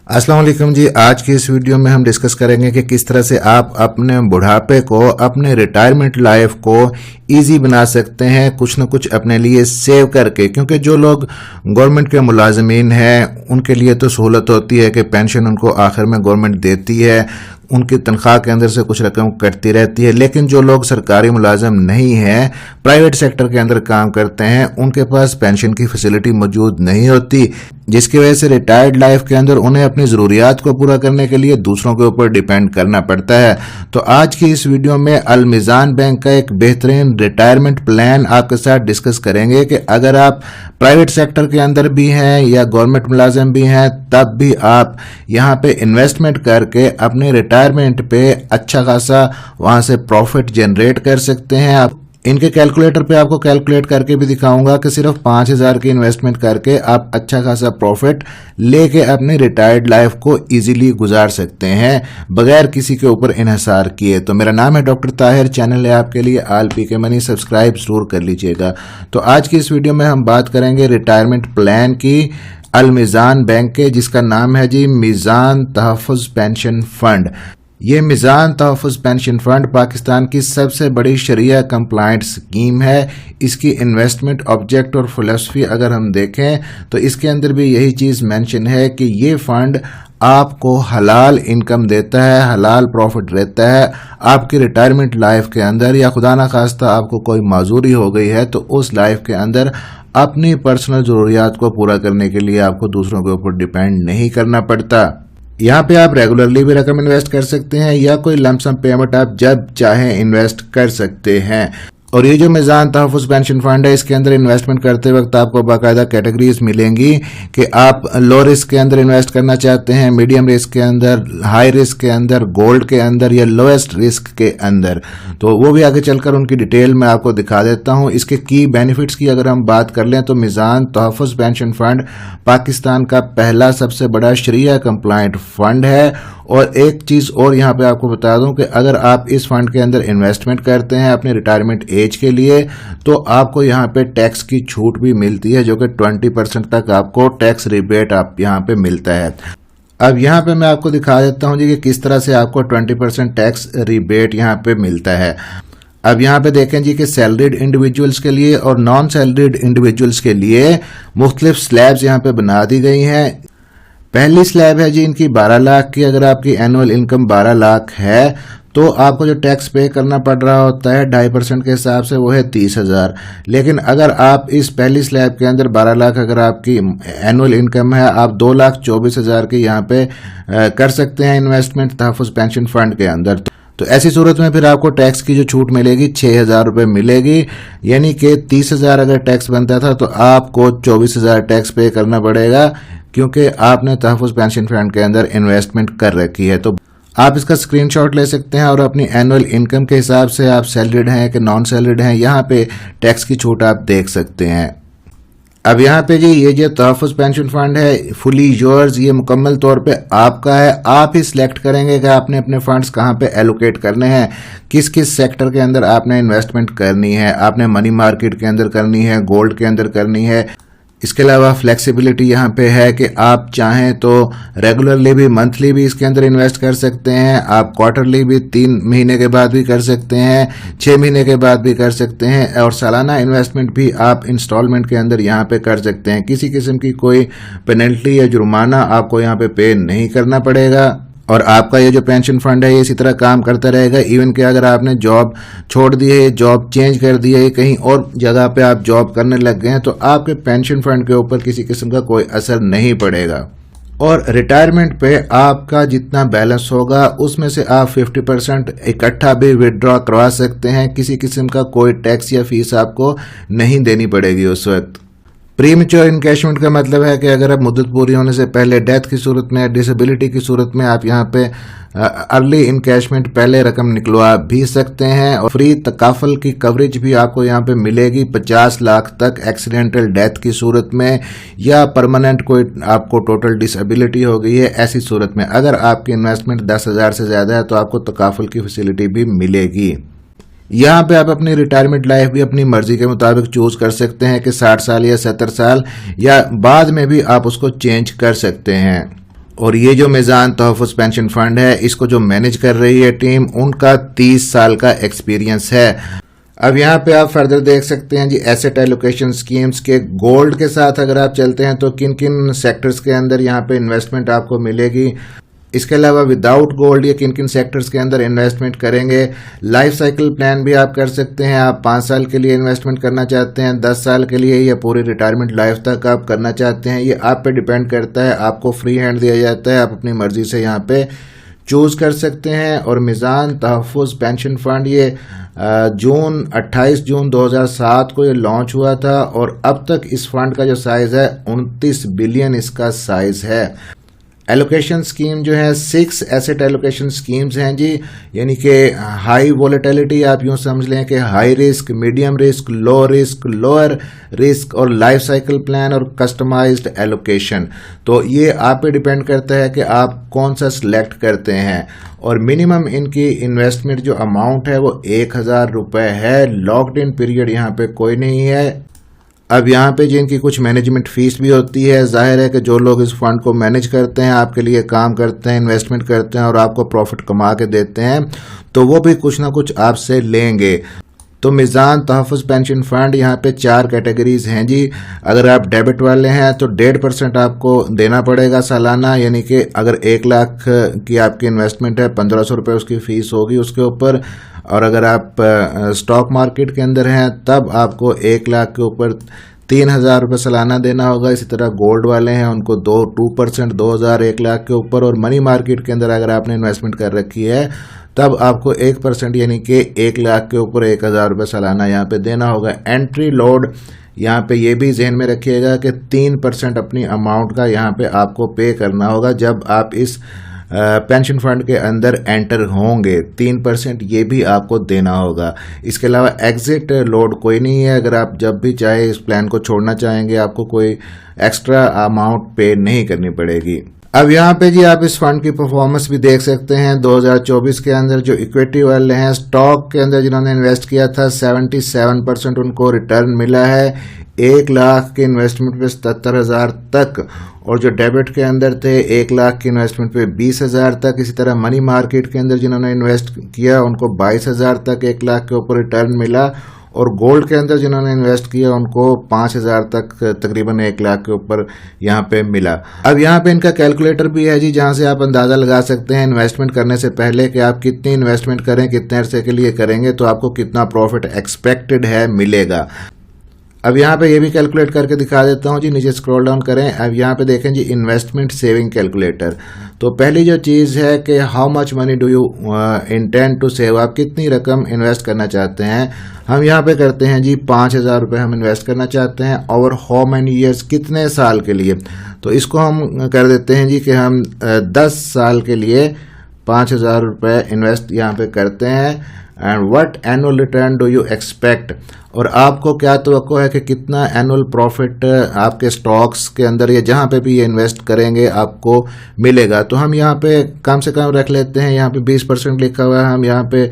अस्सलाम वालेकुम जी। आज की इस वीडियो में हम डिस्कस करेंगे कि किस तरह से आप अपने बुढ़ापे को, अपने रिटायरमेंट लाइफ को इजी बना सकते हैं कुछ न कुछ अपने लिए सेव करके। क्योंकि जो लोग गवर्नमेंट के मुलाजमीन हैं उनके लिए तो सहूलत होती है कि पेंशन उनको आखिर में गवर्नमेंट देती है, उनकी तनख्वाह के अंदर से कुछ रकम कटती रहती है। लेकिन जो लोग सरकारी मुलाजम नहीं हैं, प्राइवेट सेक्टर के अंदर काम करते हैं, उनके पास पेंशन की फैसिलिटी मौजूद नहीं होती, जिसकी वजह से रिटायर्ड लाइफ के अंदर उन्हें अपनी ज़रूरियात को पूरा करने के लिए दूसरों के ऊपर डिपेंड करना पड़ता है। तो आज की इस वीडियो में अल मीज़ान बैंक का एक बेहतरीन रिटायरमेंट प्लान आपके साथ डिस्कस करेंगे कि अगर आप प्राइवेट सेक्टर के अंदर भी हैं या गवर्नमेंट मुलाजिम भी हैं, तब भी आप यहाँ पे इन्वेस्टमेंट करके अपने रिटायरमेंट पे अच्छा खासा वहाँ से प्रॉफिट जनरेट कर सकते हैं। आप इनके कैलकुलेटर पे आपको कैलकुलेट करके भी दिखाऊंगा कि सिर्फ 5,000 की इन्वेस्टमेंट करके आप अच्छा खासा प्रॉफिट लेके अपनी रिटायर्ड लाइफ को इजीली गुजार सकते हैं बगैर किसी के ऊपर इन्हिसार किए। तो मेरा नाम है डॉक्टर ताहिर, चैनल है आपके लिए आल पी के मनी, सब्सक्राइब जरूर कर लीजिएगा। तो आज की इस वीडियो में हम बात करेंगे रिटायरमेंट प्लान की अल मीज़ान बैंक के, जिसका नाम है जी मीज़ान तहफ़्फ़ुज़ पेंशन फंड। ये मीज़ान तहफ़्फ़ुज़ पेंशन फंड पाकिस्तान की सबसे बड़ी शरिया कंप्लाइंट स्कीम है। इसकी इन्वेस्टमेंट ऑब्जेक्ट और फिलॉसफी अगर हम देखें तो इसके अंदर भी यही चीज़ मेंशन है कि ये फंड आपको हलाल इनकम देता है, हलाल प्रॉफिट रहता है आपकी रिटायरमेंट लाइफ के अंदर, या खुदा ना खास्ता आपको कोई माजूरी हो गई है तो उस लाइफ के अंदर अपनी पर्सनल ज़रूरियात को पूरा करने के लिए आपको दूसरों के ऊपर डिपेंड नहीं करना पड़ता। यहाँ पे आप रेगुलरली भी रकम इन्वेस्ट कर सकते हैं या कोई लमसम पेमेंट आप जब चाहें इन्वेस्ट कर सकते हैं। और ये जो मीज़ान तहफ़्फ़ुज़ पेंशन फंड है, इसके अंदर इन्वेस्टमेंट करते वक्त आपको बाकायदा कैटेगरीज मिलेंगी कि आप लो रिस्क के अंदर इन्वेस्ट करना चाहते हैं, मीडियम रिस्क के अंदर, हाई रिस्क के अंदर, गोल्ड के अंदर या लोएस्ट रिस्क के अंदर। तो वो भी आगे चलकर उनकी डिटेल में आपको दिखा देता हूँ। इसके की बेनिफिट्स की अगर हम बात कर लें तो मीज़ान तहफ़्फ़ुज़ पेंशन फंड पाकिस्तान का पहला सबसे बड़ा शरिया कंप्लाइंट फंड है। और एक चीज़ और यहाँ पे आपको बता दूं कि अगर आप इस फंड के अंदर इन्वेस्टमेंट करते हैं अपने रिटायरमेंट एज के लिए, तो आपको यहाँ पे टैक्स की छूट भी मिलती है, जो कि 20% तक आपको टैक्स रिबेट आप यहाँ पे मिलता है। अब यहाँ पे मैं आपको दिखा देता हूँ जी कि किस तरह से आपको 20% टैक्स रिबेट यहाँ पे मिलता है। अब यहाँ पे देखें जी कि सैलरीड इंडिविजुअल्स के लिए और नॉन सैलरीड इंडिविजुअल्स के लिए मुख्तलिफ स्लैब्स यहाँ पे बना दी गई हैं। पहली स्लैब है जी इनकी 12 लाख की। अगर आपकी एनुअल इनकम 12 लाख है तो आपको जो टैक्स पे करना पड़ रहा होता है 2.5% के हिसाब से वो है 30,000। लेकिन अगर आप इस पहली स्लैब के अंदर 12 लाख अगर आपकी एनुअल इनकम है, आप 2,24,000 की यहाँ पे कर सकते हैं इन्वेस्टमेंट तहफ़्फ़ुज़ पेंशन फंड के अंदर। तो ऐसी सूरत में फिर आपको टैक्स की जो छूट मिलेगी 6,000 रुपये मिलेगी, यानी कि 30,000 अगर टैक्स बनता था तो आपको 24,000 टैक्स पे करना पड़ेगा, क्योंकि आपने तहफ़्फ़ुज़ पेंशन फंड के अंदर इन्वेस्टमेंट कर रखी है। तो आप इसका स्क्रीनशॉट ले सकते हैं और अपनी एनुअल इनकम के हिसाब से आप सैलरीड हैं कि नॉन सैलरीड हैं, यहाँ पे टैक्स की छूट आप देख सकते हैं। अब यहाँ पे जी ये जो तहफ़्फ़ुज़ पेंशन फंड है फुली योर्स, ये मुकम्मल तौर पे आपका है। आप ही सिलेक्ट करेंगे कि आपने अपने फंड्स कहाँ पे एलोकेट करने हैं, किस किस सेक्टर के अंदर आपने इन्वेस्टमेंट करनी है। आपने मनी मार्केट के अंदर करनी है, गोल्ड के अंदर करनी है। इसके अलावा फ्लेक्सिबिलिटी यहाँ पे है कि आप चाहें तो रेगुलरली भी, मंथली भी इसके अंदर इन्वेस्ट कर सकते हैं, आप क्वार्टरली भी 3 महीने के बाद भी कर सकते हैं, 6 महीने के बाद भी कर सकते हैं, और सालाना इन्वेस्टमेंट भी आप इंस्टॉलमेंट के अंदर यहाँ पे कर सकते हैं। किसी किस्म की कोई पेनल्टी या जुर्माना आपको यहाँ पे नहीं करना पड़ेगा। और आपका ये जो पेंशन फंड है ये इसी तरह काम करता रहेगा। इवन कि अगर आपने जॉब छोड़ दी है, जॉब चेंज कर दी है, कहीं और जगह पे आप जॉब करने लग गए हैं, तो आपके पेंशन फंड के ऊपर किसी किस्म का कोई असर नहीं पड़ेगा। और रिटायरमेंट पे आपका जितना बैलेंस होगा उसमें से आप 50% इकट्ठा भी विड्रॉ करवा सकते हैं। किसी किस्म का कोई टैक्स या फीस आपको नहीं देनी पड़ेगी उस वक्त। प्रीमेच्योर इनकैशमेंट का मतलब है कि अगर आप मुद्दत पूरी होने से पहले, डेथ की सूरत में, डिसेबिलिटी की सूरत में, आप यहाँ पे अर्ली इनकैशमेंट पहले रकम निकलवा भी सकते हैं। और फ्री तकाफल की कवरेज भी आपको यहाँ पे मिलेगी 50 लाख तक एक्सीडेंटल डेथ की सूरत में, या परमानेंट कोई आपको टोटल डिसेबिलिटी हो गई है ऐसी सूरत में। अगर आपकी इन्वेस्टमेंट 10,000 से ज़्यादा है तो आपको तकाफल की फैसिलिटी भी मिलेगी। यहाँ पे आप अपनी रिटायरमेंट लाइफ भी अपनी मर्जी के मुताबिक चूज कर सकते हैं कि 60 साल या 70 साल, या बाद में भी आप उसको चेंज कर सकते हैं। और ये जो मीज़ान तहफ़्फ़ुज़ पेंशन फंड है, इसको जो मैनेज कर रही है टीम, उनका 30 साल का एक्सपीरियंस है। अब यहाँ पे आप फर्दर देख सकते हैं जी एसेट एलोकेशन स्कीम्स के गोल्ड के साथ अगर आप चलते हैं तो किन किन सेक्टर्स के अंदर यहाँ पे इन्वेस्टमेंट आपको मिलेगी। इसके अलावा विदाउट गोल्ड ये किन किन सेक्टर्स के अंदर इन्वेस्टमेंट करेंगे। लाइफ साइकिल प्लान भी आप कर सकते हैं। आप 5 साल के लिए इन्वेस्टमेंट करना चाहते हैं, 10 साल के लिए, या पूरी रिटायरमेंट लाइफ तक आप करना चाहते हैं, ये आप पे डिपेंड करता है। आपको फ्री हैंड दिया जाता है, आप अपनी मर्जी से यहाँ पे चूज कर सकते हैं। और मीज़ान तहफ़्फ़ुज़ पेंशन फंड ये 28 जून 2007 को ये लॉन्च हुआ था और अब तक इस फंड का जो साइज है 29 बिलियन इसका साइज है। एलोकेशन स्कीम जो है 6 एसेट एलोकेशन स्कीम्स हैं जी, यानी कि हाई वोलेटिलिटी आप यूं समझ लें कि high risk, medium risk, low risk, lower risk, और लाइफ साइकिल प्लान और कस्टमाइज्ड एलोकेशन। तो ये आप पे डिपेंड करता है कि आप कौन सा सिलेक्ट करते हैं। और मिनिमम इनकी इन्वेस्टमेंट जो अमाउंट है वो 1000 रुपये है। लॉक्ड इन पीरियड यहाँ पे कोई नहीं है। अब यहाँ पे जिनकी कुछ मैनेजमेंट फीस भी होती है, जाहिर है कि जो लोग इस फंड को मैनेज करते हैं, आपके लिए काम करते हैं, इन्वेस्टमेंट करते हैं और आपको प्रॉफिट कमा के देते हैं, तो वो भी कुछ ना कुछ आपसे लेंगे। तो मीज़ान तहफ़्फ़ुज़ पेंशन फंड यहाँ पे 4 कैटेगरीज हैं जी। अगर आप डेबिट वाले हैं तो 1.5% आपको देना पड़ेगा सालाना, यानी कि अगर 1 लाख की आपकी इन्वेस्टमेंट है, 1500 रुपये उसकी फ़ीस होगी उसके ऊपर। और अगर आप स्टॉक मार्केट के अंदर हैं तब आपको 1 लाख के ऊपर 3000 रुपये सालाना देना होगा। इसी तरह गोल्ड वाले हैं उनको 2% 2000 1 लाख के ऊपर। और मनी मार्केट के अंदर अगर आपने इन्वेस्टमेंट कर रखी है तब आपको 1% यानी कि 1 लाख के ऊपर 1000 रुपये सालाना यहाँ पे देना होगा। एंट्री लोड यहाँ पे ये भी जहन में रखिएगा कि 3% अपनी अमाउंट का यहाँ पे आपको पे करना होगा जब आप इस पेंशन फंड के अंदर एंटर होंगे। 3% ये भी आपको देना होगा। इसके अलावा एग्जिट लोड कोई नहीं है। अगर आप जब भी चाहे इस प्लान को छोड़ना चाहेंगे आपको कोई एक्स्ट्रा अमाउंट पे नहीं करनी पड़ेगी। अब यहाँ पे जी आप इस फंड की परफॉर्मेंस भी देख सकते हैं। 2024 के अंदर जो इक्विटी वाले हैं, स्टॉक के अंदर जिन्होंने इन्वेस्ट किया था 77% उनको रिटर्न मिला है। 1 लाख के इन्वेस्टमेंट पे 77,000 तक, और जो डेबिट के अंदर थे 1 लाख की इन्वेस्टमेंट पे 20,000 तक। इसी तरह मनी मार्केट के अंदर जिन्होंने इन्वेस्ट किया उनको 22,000 तक 1 लाख के ऊपर रिटर्न मिला। और गोल्ड के अंदर जिन्होंने इन्वेस्ट किया उनको 5,000 तक तकरीबन 1 लाख के ऊपर यहाँ पे मिला। अब यहाँ पे इनका कैलकुलेटर भी है जी, जहाँ से आप अंदाज़ा लगा सकते हैं इन्वेस्टमेंट करने से पहले कि आप कितनी इन्वेस्टमेंट करें, कितने अरसे के लिए करेंगे, तो आपको कितना प्रॉफिट एक्सपेक्टेड है मिलेगा। अब यहाँ पे ये भी कैलकुलेट करके दिखा देता हूँ जी। नीचे स्क्रॉल डाउन करें। अब यहाँ पे देखें जी इन्वेस्टमेंट सेविंग कैलकुलेटर। तो पहली जो चीज़ है कि how much money do you intend to save, आप कितनी रकम इन्वेस्ट करना चाहते हैं। हम यहाँ पे करते हैं जी 5,000 रुपये हम इन्वेस्ट करना चाहते हैं। और हाउ मैनी ईयर्स, कितने साल के लिए, तो इसको हम कर देते हैं जी कि हम 10 साल के लिए 5,000 रुपये इन्वेस्ट यहाँ पे करते हैं। And what annual return do you expect, और आपको क्या तवक्को है कि कितना एनुअल प्रॉफिट आपके स्टॉक्स के अंदर या जहाँ पे भी ये इन्वेस्ट करेंगे आपको मिलेगा। तो हम यहाँ पे कम से कम रख लेते हैं, यहाँ पे 20% लिखा हुआ है, हम यहाँ पे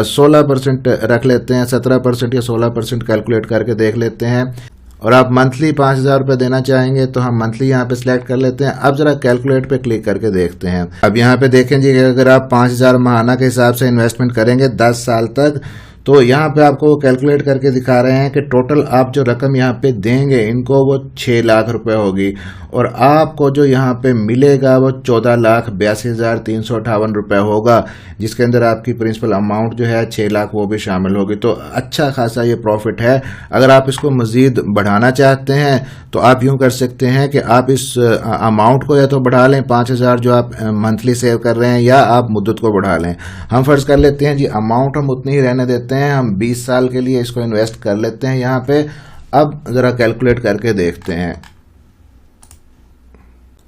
16% रख लेते हैं। 17% या 16% कैलकुलेट करके देख लेते हैं। और आप मंथली 5,000 रुपये देना चाहेंगे तो हम मंथली यहाँ पे सिलेक्ट कर लेते हैं। अब जरा कैलकुलेट पे क्लिक करके देखते हैं। अब यहाँ पे देखें जी अगर आप 5,000 माहाना के हिसाब से इन्वेस्टमेंट करेंगे 10 साल तक, तो यहाँ पे आपको कैलकुलेट करके दिखा रहे हैं कि टोटल आप जो रकम यहाँ पे देंगे इनको वो 6 लाख रुपए होगी। और आपको जो यहाँ पे मिलेगा वो 14,82,358 रुपये होगा, जिसके अंदर आपकी प्रिंसिपल अमाउंट जो है 6 लाख वो भी शामिल होगी। तो अच्छा खासा ये प्रॉफिट है। अगर आप इसको मज़ीद बढ़ाना चाहते हैं तो आप यूँ कर सकते हैं कि आप इस अमाउंट को या तो बढ़ा लें 5,000 जो आप मंथली सेव कर रहे हैं, या आप मुद्दत को बढ़ा लें। हम फ़र्ज़ कर लेते हैं जी अमाउंट हम उतनी ही रहने देते हैं, हम 20 साल के लिए इसको इन्वेस्ट कर लेते हैं यहाँ पे। अब ज़रा कैलकुलेट करके देखते हैं।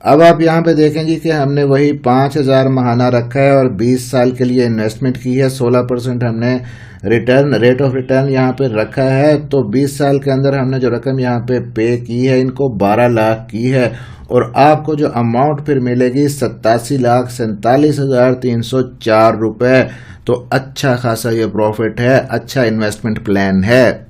अब आप यहाँ पे देखें जी कि हमने वही 5,000 माहाना रखा है और 20 साल के लिए इन्वेस्टमेंट की है। 16% हमने रिटर्न, रेट ऑफ रिटर्न यहाँ पे रखा है। तो 20 साल के अंदर हमने जो रकम यहाँ पे की है इनको 12 लाख की है। और आपको जो अमाउंट फिर मिलेगी 87,47,304 रुपये। तो अच्छा खासा ये प्रॉफिट है, अच्छा इन्वेस्टमेंट प्लान है।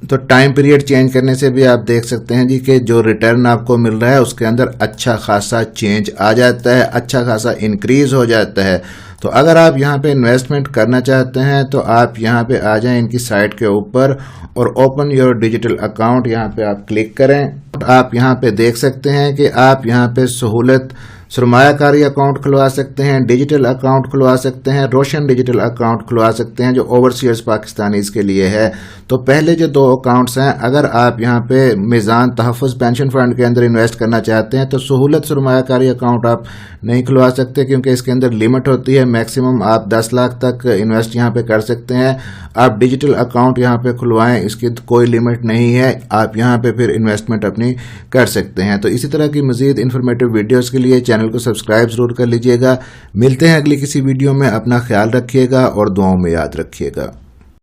तो टाइम पीरियड चेंज करने से भी आप देख सकते हैं जी कि जो रिटर्न आपको मिल रहा है उसके अंदर अच्छा खासा चेंज आ जाता है, अच्छा खासा इंक्रीज हो जाता है। तो अगर आप यहाँ पे इन्वेस्टमेंट करना चाहते हैं तो आप यहाँ पे आ जाएं इनकी साइट के ऊपर और ओपन योर डिजिटल अकाउंट यहाँ पे आप क्लिक करें। आप यहाँ पे देख सकते हैं कि आप यहाँ पे सहूलत सरमायाकारी अकाउंट खुलवा सकते हैं, डिजिटल अकाउंट खुलवा सकते हैं, रोशन डिजिटल अकाउंट खुलवा सकते हैं जो ओवरसीयर्स पाकिस्तानीज के लिए है। तो पहले जो 2 अकाउंट्स हैं, अगर आप यहाँ पे मिजान तहफ़्फ़ुज़ पेंशन फंड के अंदर इन्वेस्ट करना चाहते हैं तो सहूलत सरमायाकारी अकाउंट आप नहीं खुलवा सकते क्योंकि इसके अंदर लिमिट होती है, मैक्सिमम आप 10 लाख तक इन्वेस्ट यहाँ पे कर सकते हैं। आप डिजिटल अकाउंट यहाँ पे खुलवाएं, इसकी कोई लिमिट नहीं है, आप यहाँ पे फिर इन्वेस्टमेंट अपनी कर सकते हैं। तो इसी तरह की मज़ीद इन्फॉर्मेटिव वीडियोज़ के लिए चैनल को सब्सक्राइब जरूर कर लीजिएगा। मिलते हैं अगली किसी वीडियो में, अपना ख्याल रखिएगा और दुआओं में याद रखिएगा।